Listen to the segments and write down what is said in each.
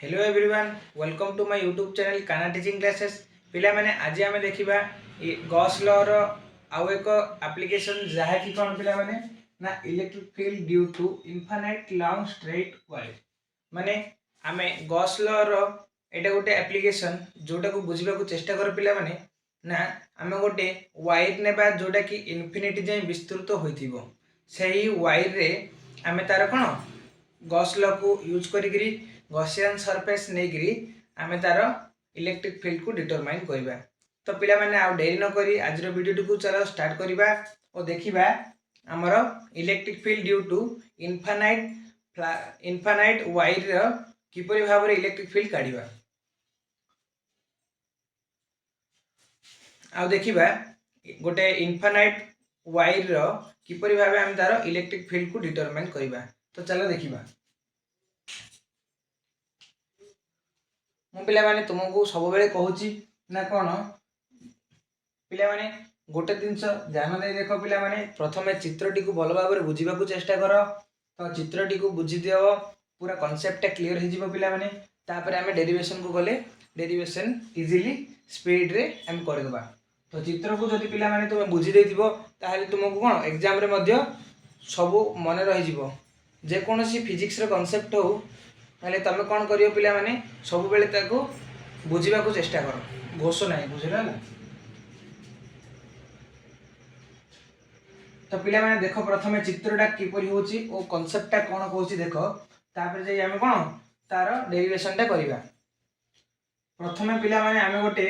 Hello everyone welcome to my YouTube channel काना teaching classes पिला माने आज आमे देखिबा गॉस लॉ रो आउ एक एप्लीकेशन जहा कि कोन पिला माने ना electric field due to infinite long straight wire माने आमे गॉस लॉ रो एटा गोटे एप्लीकेशन जोटा को बुझिबा को चेष्टा कर पिला माने ना आमे गोटे वायर नेबा जोटा कि इन्फिनिटी जाय विस्तृत होइथिबो सेही वायर रे आमे तार कोन गॉस लॉ को यूज करिगिरी गॉसियन सरफेस नेगिरी आमे तार इलेक्ट्रिक फील्ड को डिटरमाइन करिबा। तो पिला माने आ देरी न करी आज रो वीडियो को चलो स्टार्ट करिबा और देखिबा हमर electric field due to infinite wire रो किपरि भाव रे इलेक्ट्रिक फील्ड काढिबा। आ देखिबा गोटे इनफाइनाइट वायर रो किपरि भाव हम तार इलेक्ट्रिक फील्ड को डिटरमाइन करिबा। तो चलो देखिबा मु पिला माने तुमको सब बेले कहूची ना कोन पिला माने गोटे जिनस ध्यान दे देखो पिला माने प्रथमे चित्रटी को भल भाव बुझीबा को चेष्टा करो। तो चित्रटी को बुझी दियो पूरा कांसेप्ट क्लियर हो जिवो पिला माने तापर हमें डेरिवेशन को गले डेरिवेशन इजीली स्पीड रे हम कर देबा। तो चित्र को जदि पिला माने तुम बुझी देथिबो ताहले तुमको कोन एग्जाम रे मध्य सब मन रहि जिवो जे कोनोसी फिजिक्स रो कांसेप्ट हो ताहले तमे कोन करियो पिला माने सब बेले ताको बुझीबा को चेष्टा करो घोष नाही बुझिला ना। तो पिला माने देखो प्रथमे चित्रटा किपरि होची ओ कांसेप्टटा कोन कहूची देखो तापर जे हम कोन तार डेरिवेशनटा करिबा। प्रथमे पिला माने हम गोटे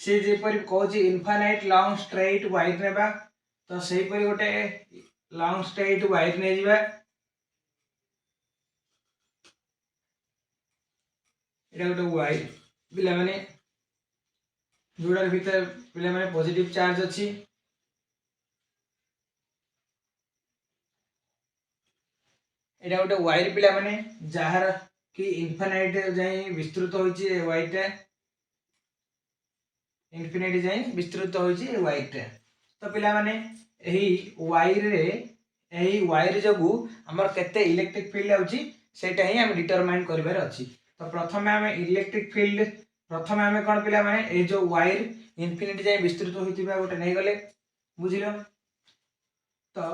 से जेपरि कहूची इनफाइनाइट लॉन्ग स्ट्रेट वायर नेबा। तो सेही परि गोटे लॉन्ग स्ट्रेट वायर ने जिबा एटा गोटे वायर पिला माने जोड़ार भीतर पिला माने पॉजिटिव चार्ज अछि एटा गोटे वायर पिला माने जहार कि इनफाइनाइट जाई विस्तृत होईची ए वायरटा इनफिनिटी जाई विस्तृत होईची ए वायरटा। तो पिला माने एही वायर जगु हमर केते इलेक्ट्रिक फील्ड आउची सेटा ही हम डिटरमाइन करिवार अछि। तो प्रथमे हम इलेक्ट्रिक फील्ड प्रथमे हम कोन पिला माने ए जो वायर इनफिनिटी जाई विस्तृत होईतिबा गोटे नै गले बुझिलो। तो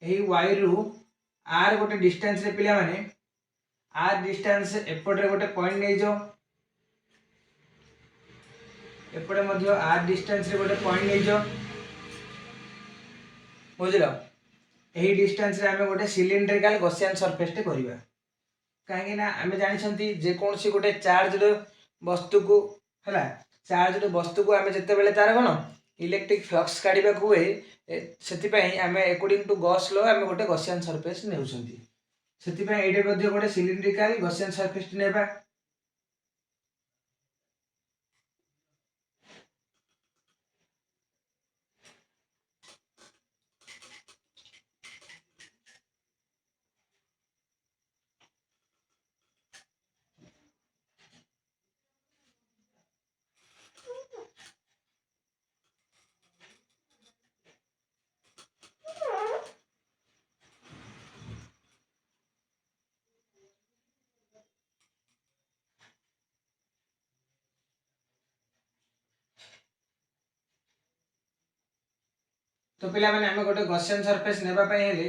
एही वायर रु आर गोटे डिस्टेंस रे पिला माने आर डिस्टेंस एपटे गोटे पॉइंट नै जो एपटे मध्य आर डिस्टेंस रे गोटे पॉइंट नै जो बुझिलो। एही डिस्टेंस रे हम गोटे सिलिंड्रिकल गॉसियन सरफेस टे करिवा काहे ना हम जानि छंती जे कोनसी गोटे चार्जड वस्तु को हला चार्जड वस्तु को हम जते बेले तार कोन इलेक्ट्रिक फ्लक्स काढिबा को हुए सेति पई हम अकॉर्डिंग टू गॉस लॉ हम गोटे गॉसियन सरफेस नेउछंती सेति पई एडे मध्ये गोटे सिलिंड्रिकल गॉसियन सरफेस नेबा। तो पिला माने हम गोटे गॉसियन सरफेस नेबा पई हेले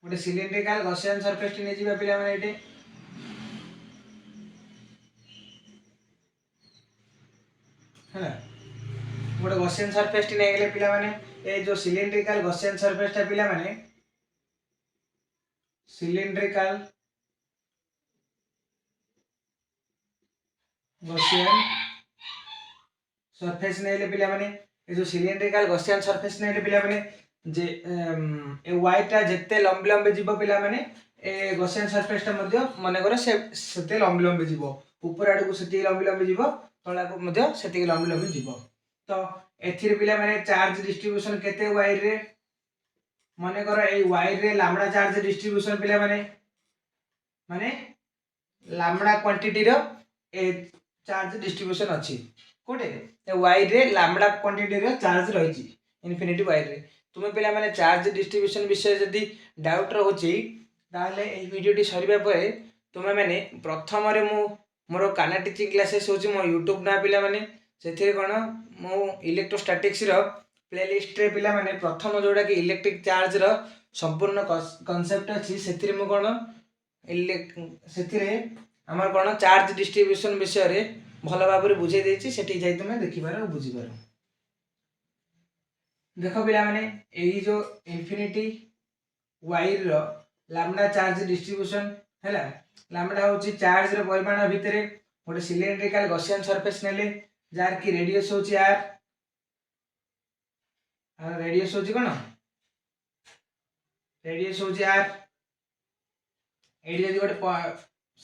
गोटे सिलिंड्रिकल गॉसियन सरफेस ने जिबा पिला माने एटे है गोटे गॉसियन सरफेस ने गेले पिला माने ए जो सिलिंड्रिकल गॉसियन सरफेस ता पिला माने सिलिंड्रिकल गॉसियन सरफेस ने ले पिला माने ए जो सिलिंड्रिकल गॉसियन सरफेस ने ले पिला माने जे ए वायर ता जत्ते लंबे लंबे जीवो पिला माने ए गॉसियन सरफेस ता मध्ये माने करे सेते लंबे लंबे जीवो ऊपर आडू सेते लंबे लंबे जीवो तळा को मध्ये सेते लंबे लंबे जीवो। तो एथिर पिला माने चार्ज डिस्ट्रीब्यूशन केते वायर रे माने करे ए वायर रे लैम्डा चार्ज डिस्ट्रीब्यूशन पिला माने लैम्डा क्वांटिटी रो ए चार्ज डिस्ट्रीब्यूशन अछि कोटे ए वायर रे लैम्डा क्वांटिटी रो चार्ज रहिछि इनफिनिटी वायर रे। तुमे पिला माने चार्ज डिस्ट्रीब्यूशन विषय जदी डाउट रहउछि ताहले ए वीडियोटी सरिबा परे तुम्हें मैंने प्रथम मोर काना टीचिंग क्लासेस हूँ मो यूट्यूब ना पिला माने से कौन मो इलेक्ट्रोस्टैटिक्स प्लेलिस्ट रे पिला माने प्रथम जोड़ा कि इलेक्ट्रिक चार्ज रो संपूर्ण कॉन्सेप्ट अच्छी से कौन से आमर कौन चार्ज डिस्ट्रीब्यूशन विषय रे भल भाव बुझे देछि सेठी जाई तुम देखिपार बुझीपार। देख पिला माने एही जो इन्फिनिटी वायर रो लैम्डा चार्ज डिस्ट्रीब्यूशन हैला लैम्डा होची चार्ज रो परिमाण भितरे गोटे सिलिंड्रिकल गॉसियन सरफेस नेले जार की रेडियस होची आर रेडियस होची कोन रेडियस होची आर एडी जदी गोटे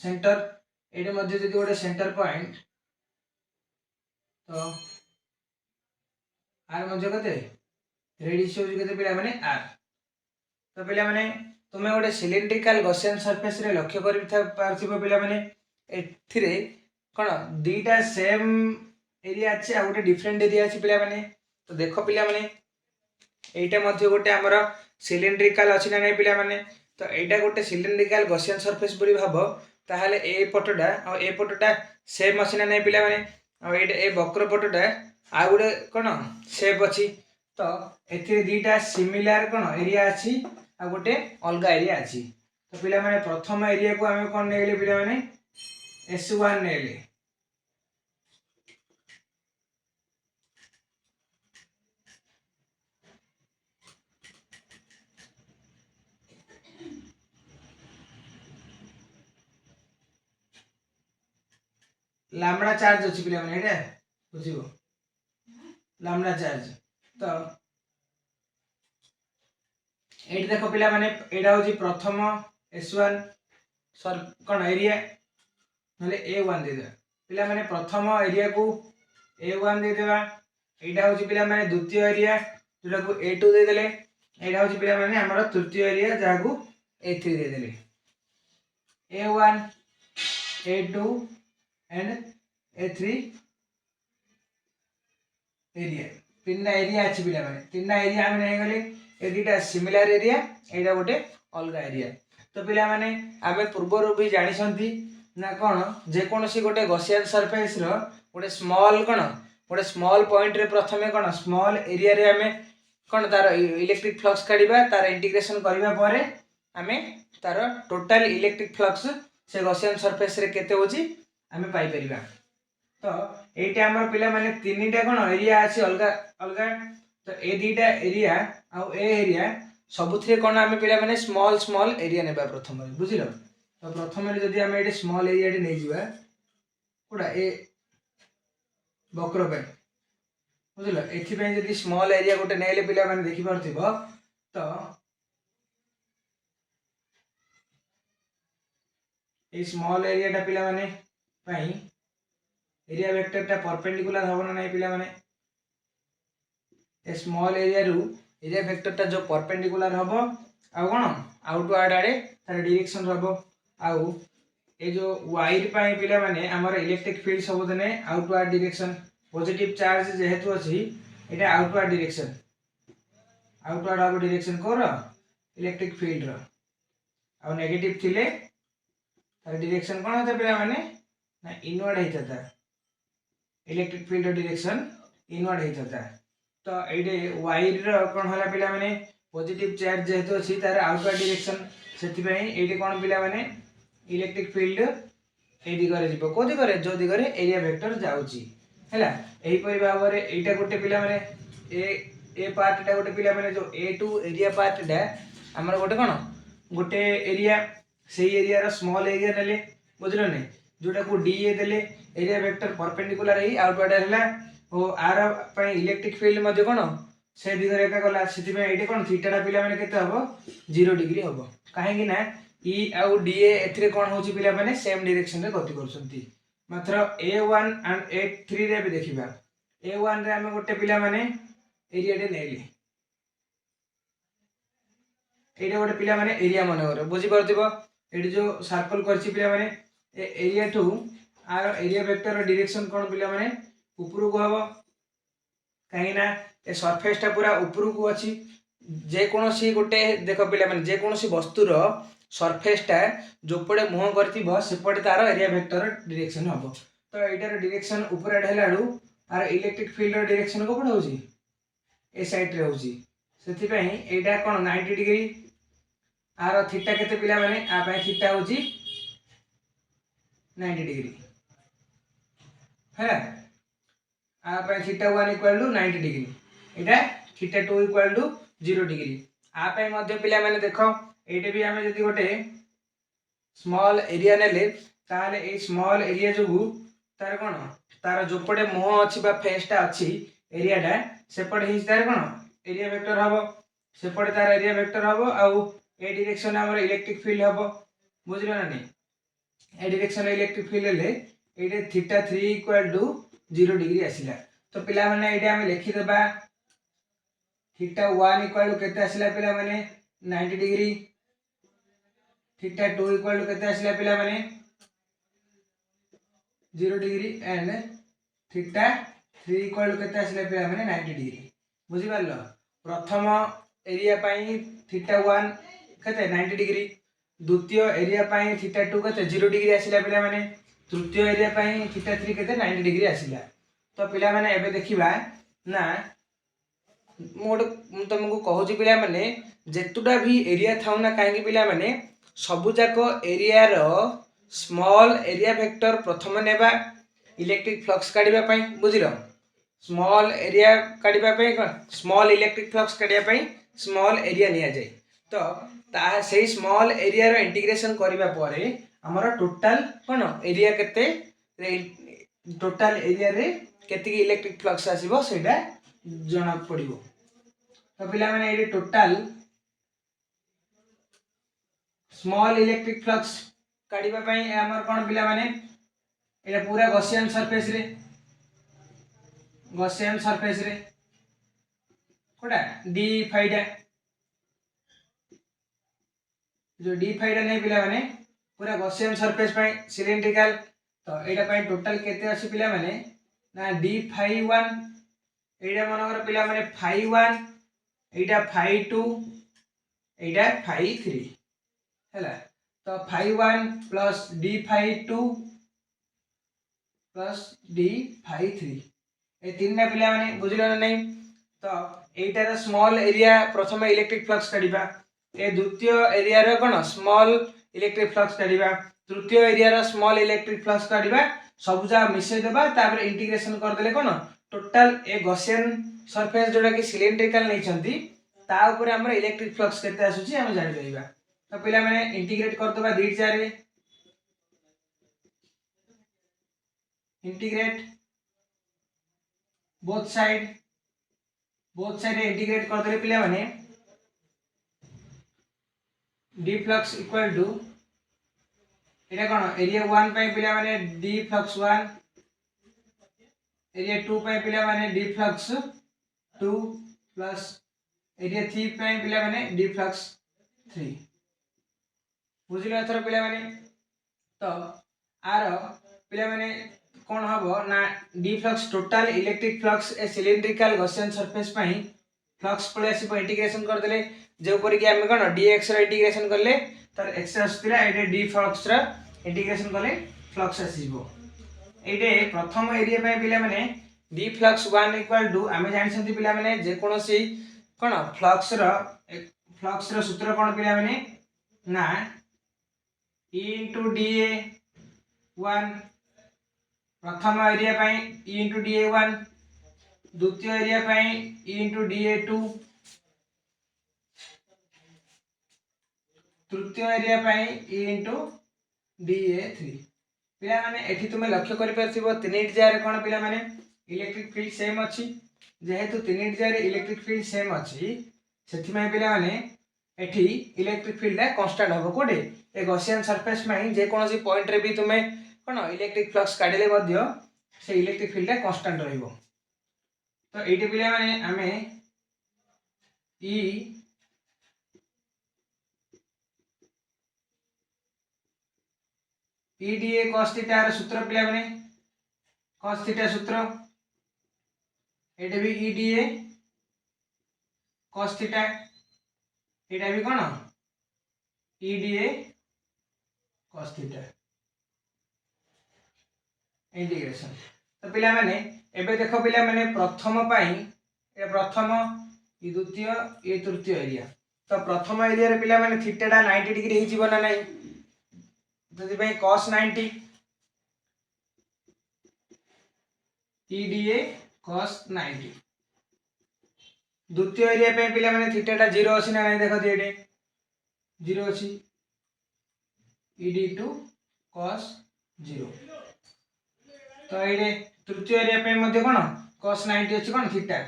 सेंटर एडी मध्ये जदी गोटे सेंटर पॉइंट तो आर मध्ये कते रेडियस होची कते पिला माने आर। तो पिला माने तुम गोटे सिलिंड्रिकल गॉसियन सरफेस रे लक्ष्य कर पिला माने एथिरे कोन दीटा सेम एरिया अछि आ गोटे डिफरेंट एरिया अछि पिला माने। तो देखो पिला माने एटा मध्ये गोटे हमर सिलिंड्रिकल अछि ना नै पिला माने तो एटा गोटे सिलिंड्रिकल गॉसियन सरफेस बोली भाबो ताहाले ए पटटा सेम अछि ना नै पिला माने आ एटा ए वक्र पटटा आ गोटे कोन सेम अछि। तो एथिरे दीटा सिमिलर कोन एरिया अछि आ गोटे अलग एरिया अछि। तो पिला माने प्रथम एरिया को हमें कोन नेले पिला माने S1 नेले लैम्डा चार्ज अछि पिला माने एटा बुझिबो लैम्डा चार्ज। तो एटी देखो पिला माने एटा होची प्रथम S1 सर कोन एरिया नले A1 दे दे पिला माने प्रथम एरिया को A1 दे देबा एटा होची पिला माने द्वितीय एरिया जोटा को A2 दे देले एटा होची पिला माने हमर तृतीय एरिया जा को A3 दे देले A1 A2 and A3 area तीन एरिया अछि पिला माने तीन एरिया हम नै गले ए दुटा सिमिलर एरिया एटा गोटे अलग एरिया। तो पिला माने आमे पूर्व भी जानि सन्ती ना कोन जे कोनसी गोटे गॉसियन सरफेस रो गोटे स्मॉल पॉइंट रे प्रथमे कोन स्मॉल एरिया रे आमे कोन तार इलेक्ट्रिक फ्लक्स काढिबा तार इंटीग्रेशन करिबा परे आमे तार टोटल इलेक्ट्रिक फ्लक्स से गॉसियन सरफेस रे केते होची आमे पाई परिबा। तो एटा हमर पिला माने तीनटा कोन एरिया अछि अलग अलग। तो ए दीटा एरिया आ ए एरिया सबुथरे कोन आमे पिला माने स्मॉल स्मॉल एरिया नेबा प्रथम बुझिलो। तो प्रथम रे जदी आमे एटे स्मॉल एरिया टे नै जिबा कोडा ए वक्र पे बुझिलो एथि पे जदी स्मॉल एरिया गोटे नेले पिला माने देखि परथिबो तो ए स्मॉल एरिया टा पिला माने पई एरिया वेक्टर टा परपेंडिकुलर होबो ना नै पिला माने ए स्मॉल एरिया रु एरिया वेक्टर टा जो परपेंडिकुलर होबो आ कोन आउटवर्ड आड़े तार डायरेक्शन रहबो आ ए जो वायर पई पिला माने हमर इलेक्ट्रिक फील्ड सब दने आउटवर्ड डायरेक्शन पॉजिटिव चार्ज जेहेतु अछि एटा outward direction outward out direction कोर इलेक्ट्रिक फील्ड रो आ नेगेटिव थिले तार डायरेक्शन कोन होता पिला माने ना इनवर्ड हेतता इलेक्ट्रिक फील्ड डायरेक्शन इनवर्ड हेतता। तो एडे वायर रो कोन होला पिला माने पॉजिटिव चार्ज जेहेतु अछि तार आउटवर्ड डायरेक्शन सेति पई एडे कोन पिला माने इलेक्ट्रिक फील्ड ए दिगरे जिवो को दिगरे जो दिगरे एरिया वेक्टर जाउची हैला एही पई भाबरे एटा गोटे पिला माने ए पार्ट टा गोटे पिला माने जो A2 एरिया पार्ट टा हमर गोटे कोन गोटे एरिया सेही एरिया रो स्मॉल एरिया नेले बुझलो नै जोटा को DA देले एरिया वेक्टर परपेंडिकुलर ही आउटवर्ड हैला ओ आर पई इलेक्ट्रिक फील्ड मध्ये कोन से दिगरे का गला सेति पई एटे कोन थीटा टा पिला माने केते हबो 0 डिग्री हबो काहे कि ना E आउ DA एथिरे कोन होची पिला माने सेम डायरेक्शन रे गति करसंती मात्र A1 एंड A3 रे भी देखिबा A1 रे हम गोटे पिला माने एरिया टे नेली एटा गोटे पिला माने एरिया माने कर बुझी परथिबो एटी जो सर्कल करछि पिला माने ए एरिया टू आर एरिया वेक्टर रो डायरेक्शन कोन पिला माने ऊपर को हबो काहे ना ए सरफेस टा पूरा ऊपर को अछि जे कोनोसी गोटे देखो पिला माने जे कोनोसी वस्तु रो सरफेसटा जोपटे मुह कर सेपटे तार एरिया वेक्टर डायरेक्शन हम। तो यार डायरेक्शन ऊपर आड़े है तार इलेक्ट्रिक फील्ड डायरेक्शन को हो ए साइड रे होची से एटा कौन 90 डिग्री आर थीटा केते पिला माने आ पाए थीटा होची 90 डिग्री है आ पाए theta 1 equal to 90 degree Etah theta 2 equal to 0 degree आ पाए मध्य पिला माने देखो एटे भी हमें जदी गोटे स्मॉल एरिया नेले ताले ए स्मॉल एरिया जोगु तार कोन तार जोपटे मुह अछि बा फेसटा अछि एरियाटा सेपटे हिज तार कोन एरिया वेक्टर हबो सेपटे तार एरिया वेक्टर हबो आउ ए डायरेक्शन हमर इलेक्ट्रिक फील्ड हबो बुझिलो ना नहीं ए डायरेक्शन इलेक्ट्रिक फील्ड ले एटे थीटा 3 इक्वल टू 0 डिग्री आसिला। तो पिला माने एटे हम लिखि देबा थीटा 1 इक्वल टू केते आसिला पिला माने 90 डिग्री थीटा 2 इक्वल टू केते आसिला पिला माने 0 degree and theta 3 equal to केते आसिला पिला माने 90 डिग्री बुझि पारलो। प्रथम एरिया पाई थीटा 1 केते 90 डिग्री द्वितीय एरिया पाई थीटा 2 केते 0 डिग्री आसिला पिला माने तृतीय एरिया पाई थीटा 3 केते 90 डिग्री आसिला। तो पिला माने एबे देखिबा ना मोड तुमको कहूची पिला माने जेतुडा भी एरिया थाउ ना काहे पिला माने सबु जाको एरिया रो स्मॉल एरिया वेक्टर प्रथम नेबा इलेक्ट्रिक फ्लक्स काढिबा पई बुझिलो स्मॉल एरिया काढिबा पई स्मॉल इलेक्ट्रिक फ्लक्स काढिबा पई स्मॉल एरिया निया जाय। तो ता सेही स्मॉल एरिया रो इंटीग्रेशन करबा परे हमर टोटल कोन एरिया केते टोटल एरिया रे केते इलेक्ट्रिक फ्लक्स आसीबो सेटा जणा पड़िबो। तो पिला माने एडी टोटल स्मॉल इलेक्ट्रिक फ्लक्स काढिबा पई हमर कोन पिला माने एटा पूरा गॉसियन सरफेस रे कोडा डी फाइडा जो डी फाइडा नै पिला माने पूरा गॉसियन सरफेस पई सिलिंड्रिकल। तो एटा पई टोटल केते अछि पिला माने ना डी फाइ 1 एटा मनकर पिला माने फाइ 1 एटा फाइ 2 एटा फाइ 3 हैला। तो phi 1 plus d phi 2 plus d phi 3 ए तीन ना पिला माने बुझिलो ना नहीं। तो एटार स्मॉल एरिया प्रथम इलेक्ट्रिक फ्लक्स काढिबा ए द्वितीय एरिया रो कोन स्मॉल इलेक्ट्रिक फ्लक्स काढिबा तृतीय एरिया रो स्मॉल इलेक्ट्रिक फ्लक्स काढिबा सब जा मिसे देबा तापर इंटीग्रेशन कर देले कोन टोटल ए गॉसियन सरफेस जोडा कि सिलिंड्रिकल नै छंती ता ऊपर हमर इलेक्ट्रिक फ्लक्स केते आसुची हम जानि लेबा। तो पिला माने इंटीग्रेट कर देबा दी चारे इंटीग्रेट बोथ साइड इंटीग्रेट कर देले पिला माने D flux equal to Etah cone area 1 पे पिला माने डी फ्लक्स 1 एरिया 2 पे पिला माने डी फ्लक्स 2 प्लस एरिया 3 पे पिला माने डी फ्लक्स 3 बुझिलो एथर पिला माने। तो आर पिला माने कोन हबो ना D flux total electric flux ए सिलिंड्रिकल गॉसियन सरफेस पई फ्लक्स पळे आसी इंटीग्रेशन कर देले जे ऊपर कि हम कोन dx रो इंटीग्रेशन करले तर x आस्तिला एटे डी फ्लक्स रो इंटीग्रेशन करले फ्लक्स आसीबो एटे प्रथम एरिया पई पिला माने डी फ्लक्स 1 इक्वल टू आमे जानि छथि पिला माने जे कोनोसी कोन फ्लक्स रो सूत्र कोन पिला माने ना e into dA 1 प्रथम एरिया पई e into dA 1 द्वितीय एरिया पई e into dA 2 तृतीय एरिया पई e into dA 3 पिला माने एठी तुमे लक्ष्य करि परथिबो तीनिट जारे कोन पिला माने इलेक्ट्रिक फील्ड सेम अछि जेहेतु तीनिट जारे इलेक्ट्रिक फील्ड सेम अछि सेथि मै पिला माने एठी इलेक्ट्रिक फील्ड है कांस्टेंट हबो कोडे ए गॉसियन सरफेस में जे कोनोसी पॉइंट रे भी तुमे कोन इलेक्ट्रिक फ्लक्स काढिले मध्य से इलेक्ट्रिक फील्ड है कांस्टेंट रहइबो। तो एठी पिला माने हमें ई ईडीए cos थीटा रो सूत्र पिला माने cos थीटा सूत्र एटे भी ईडीए cos थीटा एटा भी कोन EDA cos थीटा इंटीग्रेशन। तो पिला माने एबे देखो पिला माने प्रथम पाई ए प्रथम ई द्वितीय ए तृतीय एरिया। तो प्रथम एरिया रे पिला माने थीटाटा 90 डिग्री हे जीवन ना नहीं, जति भाई cos 90 EDA cos 90। द्वितीय एरिया पे पिला माने थीटाटा 0 अछि ना नहीं, देखो एडे 0 अछि, ED2 cos 0। तो एडे तृतीय एरिया पे मध्ये कोन cos 90 अछि कोन थीटा,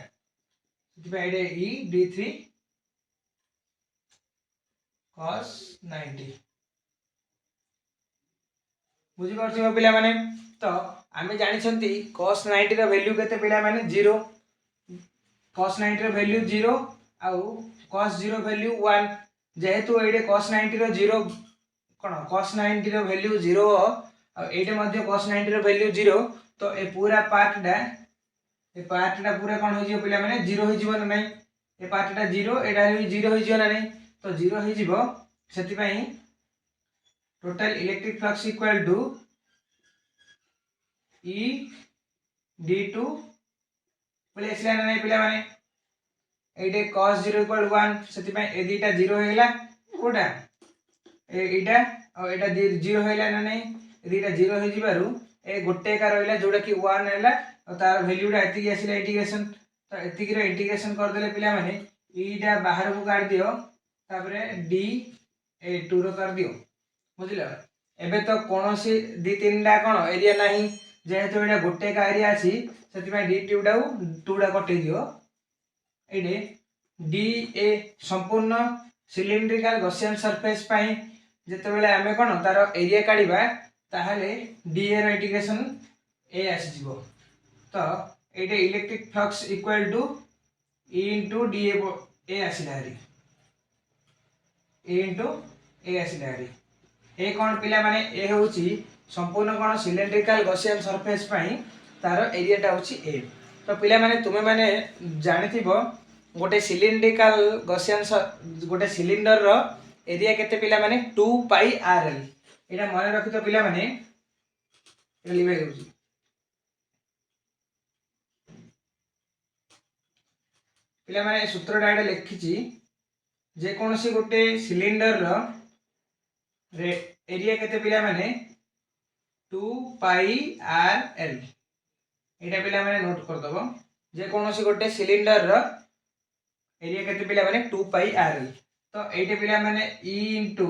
जति एडे ED3 cos 90। बुझी परथिबो पिला माने। तो आमे जानि छंती cos 90 रो वैल्यू केते पिला माने 0, cos 90 रो वैल्यू 0 आउ cos 0 वैल्यू 1। जेहेतु एडे cos 90 रो 0 कोन cos 90 रो वैल्यू 0 आ एडे मध्ये cos 90 रो वैल्यू 0, तो ए पूरा पार्टटा पूरा कोन हो जिवो पिला माने 0 हो जिवो ना नहीं, ए पार्टटा 0 एडा भी 0 हो जिवो ना नहीं, तो 0 हो जिवो। सेति पई total electric flux equal to ED2 बोले इसला ना नहीं पिला माने एडे cos 0 इक्वल 1, सेति पई ए दीटा 0 हो गेला कोडा एटा और एटा 0 होइला ना नहीं, दीटा 0 हो जिबारु ए गोटे का रहला जोडा कि 1 हैला और तार वैल्यूटा एति आसीला इंटीग्रेशन। तो एति की इंटीग्रेशन कर देले पिला माने ईटा बाहर को काट दियो, तापरे D2 रो कर दियो, बुझिलो। एबे तो कोनोसी दी तीनटा कोन एरिया नाही, जेहेतु एटा गोटे का एरिया अछि सेति पई D2 टा 2 टा कटै दियो। एडे DA संपूर्ण सिलिंड्रिकल गॉसियन सरफेस पई जेते बेले आमे कोन तार एरिया काढिबा ताहाले DA रो इंटीग्रेशन A आसी जिवो। तो एडे electric flux equal to E into DA A आसीला हरी, A into A आसीला हरी। ए कोन पिला माने ए होउची संपूर्ण कोन सिलिंड्रिकल गॉसियन सरफेस पई तार एरियाटा होउची A। तो पिला माने तुमे माने जानिथिबो गोटे सिलिंड्रिकल गॉसियन गोटे सिलिंडर रो एरिया केते पिला माने 2 पाई RL। एटा मने रखितो पिला माने एटा लिवाइ होउची पिला माने सूत्रटा एटा लिखिची जे कोनसी गोटे सिलिंडर रो एरिया केते पिला माने 2 पाई RL। एटा पिला माने नोट कर दबो, जे कोनसी गोटे सिलिंडर रो एरिया केते पिला माने 2 पाई RL। तो एटे पिला माने E into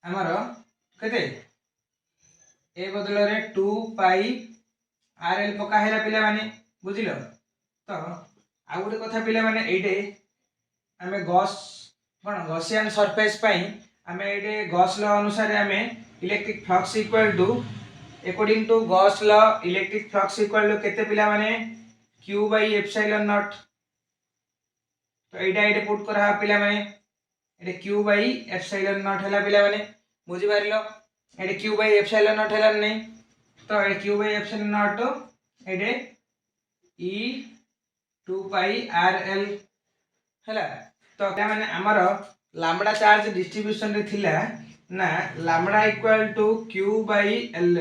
हमरो केते ए बदल रे 2 पाई RL पका हेला पिला माने, बुझिलो। तो आ गुटे कथा पिला माने एटे हमें गॉस कोन गॉसियन सरफेस पई हमें एटे गॉस लॉ अनुसार हमें electric flux equal to according to Gauss law electric flux equal to केते पिला माने Q by एप्सिलॉन नॉट। तो एटा एटे पुट करा पिला माने एटे Q by एप्सिलॉन नॉट हैला पिला माने, बुझी पारिलो। एटे Q by एप्सिलॉन नॉट हैला नहीं, तो एटे Q by epsilon not Ete E 2 pi RL हैला। तो क्या माने हमरो लैम्बडा चार्ज डिस्ट्रीब्यूशन रे थिला ना lambda equal to Q by L।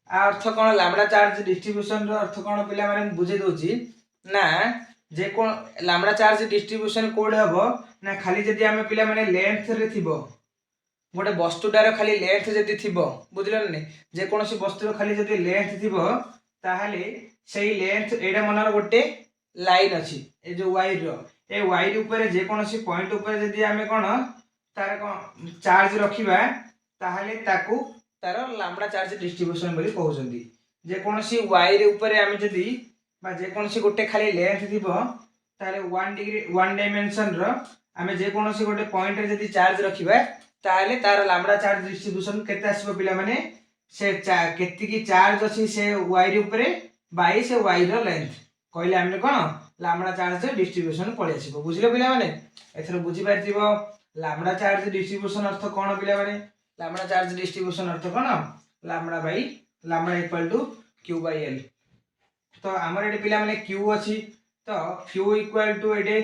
आ अर्थ कोन लैम्बडा चार्ज डिस्ट्रीब्यूशन रो अर्थ कोन पिला माने बुझे दोची ना, जे कोन लैम्बडा चार्ज डिस्ट्रीब्यूशन कोड हबो ना खाली जदी हमें पिला माने लेंथ रे थिबो गोटे वस्तुटार खाली लेंथ जदी थिबो, बुझिलो नै, जे कोनसी वस्तुर खाली जदी लेंथ थिबो ताहाले सेही लेंथ एडा मनर गोटे लाइन अछि ए जो वायर रो ए वायर ऊपर जे कोनसी पॉइंट ऊपर जदी हमें कोन तार कोन चार्ज रखिबा ताहाले ताकू तार लैम्बडा चार्ज डिस्ट्रीब्यूशन बोली कहउछंती। जे कोनसी वायर ऊपर हमें जदी बा जे कोनसी गोटे खाली लेंथ थिबो ताले 1 डिग्री 1 डायमेंशन रो हमें जे कोनसी गोटे पॉइंट रे जदी चार्ज रखिबा ताले तार लैम्बडा चार्ज डिस्ट्रीब्यूशन केते आसीबो पिला माने से केति की चार्ज अछि से वायर ऊपर बाय से वायर रो लेंथ कहले हमने कोन लैम्बडा चार्ज डिस्ट्रीब्यूशन पळे आसीबो, बुझिलो पिला माने। एथरो बुझी पारथिबो लैम्बडा चार्ज डिस्ट्रीब्यूशन अर्थ कोन पिला माने, लैम्बडा चार्ज डिस्ट्रीब्यूशन अर्थ कोन lambda by lambda equal to Q by L। तो हमर एटे पिला माने Q अछि, तो Q इक्वल टू एटे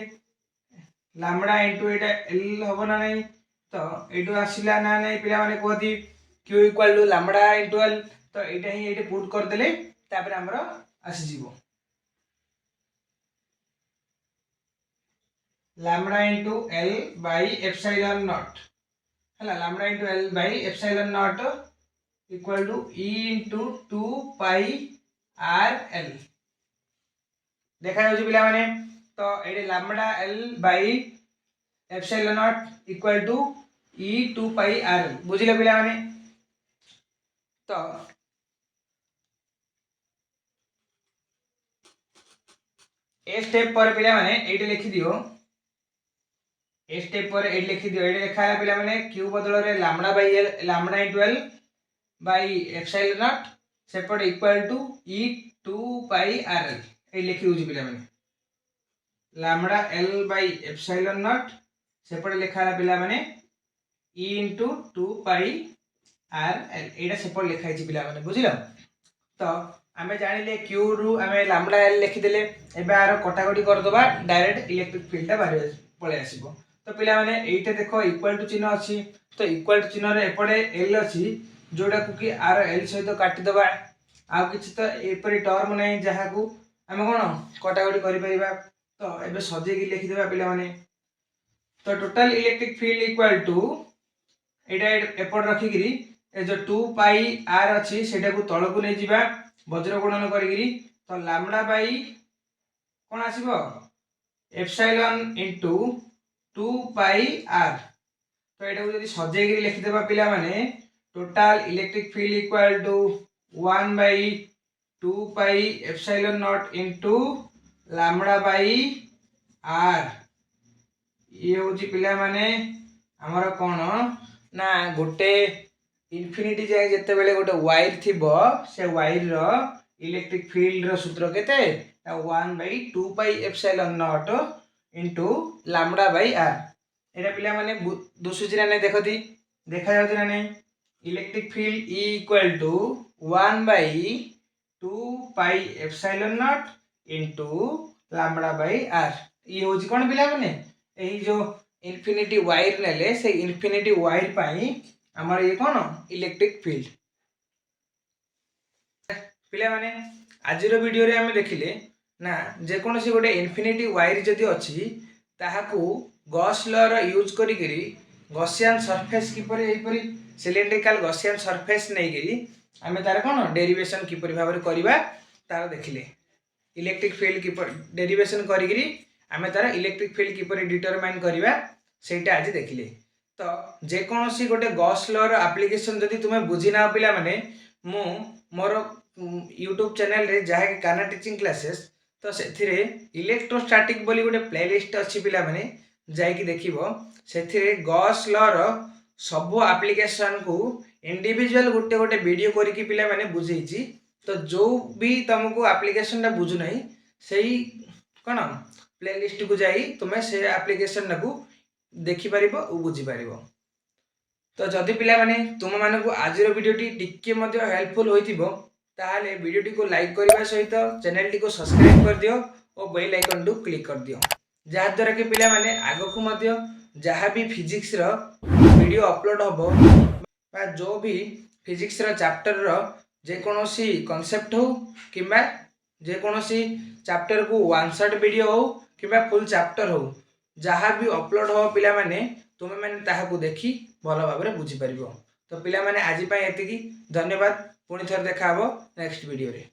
लैम्बडा इंटू एटा एल हम ना नहीं तो ये आसला ना नहीं पे कहती Q equal to lambda into L तो यहाँ ही ये पुट करदे आमर आसीज lambda into L by epsilon not है lambda into L by epsilon not equal to E into 2 pi R L देखा जाउछि पिला माने तो ये lambda L by epsilon not equal to E 2 pi R L बुझिले पिला माने तो ए स्टेप पर पिला माने एटे लिखि दियो ए स्टेप पर एटे लिखि दियो एटे लिखा है पिला माने क्यू बदल रे lambda by L lambda into L by epsilon not सेपट equal to E 2 pi R L ए लिखि दोछि पिला माने lambda L by epsilon not सेपट लिखा है पिला माने E into 2 pi R L एटा सेपट लिखा है पिला माने बुझिलो तो आमे जानिले क्यू रु आमे लैम्बडा एल लिखिदेले एबे आरो कटाकटी कर दबा डायरेक्ट इलेक्ट्रिक फील्ड ता बाहर पळे आसीबो तो पिला माने एइटे देखो इक्वल टू चिन्ह अछि तो इक्वल टू चिन्ह रे एपडे एल अछि जोडा को कि आर एल सहित काटि दबा आ किछि तो एपरि टर्म नै जहा को आमे कोन कटाकटी करि परिबा तो एबे सजे की लिखि देबा पिला माने तो total electric field equal to एटा एपड रखि गिरी ए जो 2 पाई आर अछि सेटा को तळ को नै जिबा वज्र गुणन करिगिरी तो लैम्बडा बाई कोन आसीबो एप्सिलॉन इनटू 2 पाई आर तो एटा को यदि सजे गिरी लिखि देबा पिला माने total electric field equal to 1 by 2 pi epsilon not into lambda by R ये होची पिला माने हमर कोन ना गोटे इनफिनिटी जाय जते बेले गोटे वायर थिबो से वायर रो इलेक्ट्रिक फील्ड रो सूत्र केते 1 by 2 pi epsilon not into lambda by R एटा पिला माने दोसुची ना देखती देखा जाउची ना नहीं electric field E equal to 1 by 2 pi epsilon not into lambda by R ये होची कोन पिला माने एही जो इनफिनिटी वायर नेले से इनफिनिटी वायर पाई हमर ये कोन इलेक्ट्रिक फील्ड पिला माने आजिरो वीडियो रे हमें देखिले ना जे कोनसी गोटे इनफिनिटी वायर जदी अछि ताहाकू गॉस लॉ रो यूज करी गिरी गॉसियन सरफेस किपरि एपरि सिलिंड्रिकल गॉसियन सरफेस नै गिरी हमें तार कोन डेरिवेशन किपरि भाबरे करबा तार देखिले इलेक्ट्रिक फील्ड किपरि डेरिवेशन करी गिरी हमें तार इलेक्ट्रिक फील्ड किपरि डिटरमाइन करबा सेटा आज देखिले तो जे कोनसी गोटे गॉस लॉ रो एप्लीकेशन जदी तुमे बुझी ना पिला माने मु मोर यूट्यूब चैनल रे जहा कि काना टीचिंग क्लासेस तो सेथिरे इलेक्ट्रोस्टैटिक बोली गोटे प्लेलिस्ट अछि पिला माने जाय कि देखिबो सेथिरे गॉस लॉ रो सब एप्लीकेशन को इंडिविजुअल गोटे गोटे वीडियो करके पिला माने बुझेछि तो जो भी तुमको एप्लीकेशन टा बुझु नहीं सेही कोन प्लेलिस्ट को जाई तुमे से एप्लीकेशन को देखि परिबो ओ बुझी परिबो तो जदि पिला माने तुम माने को आजिर वीडियो टी टिके मध्ये हेल्पफुल होइतिबो ताहाले वीडियो टी को लाइक करबा सहित चैनल टी को सब्सक्राइब कर दियो और बेल आइकन टू क्लिक कर दियो जहा द्वारा कि पिला माने आगो को मध्ये जहा भी फिजिक्स रो वीडियो अपलोड होबो बा जो भी फिजिक्स रो चैप्टर रो जे कोनोसी कांसेप्ट हो किबा जे कोनोसी चैप्टर को वन शॉट वीडियो हो किबा फुल चैप्टर हो जहा भी अपलोड हो पिला माने तुमे माने ताहा को देखि भलो भाबरे बुझी परिबो तो पिला माने आजि पय एतिकी धन्यवाद पुणी थर देखा हबो नेक्स्ट वीडियो रे।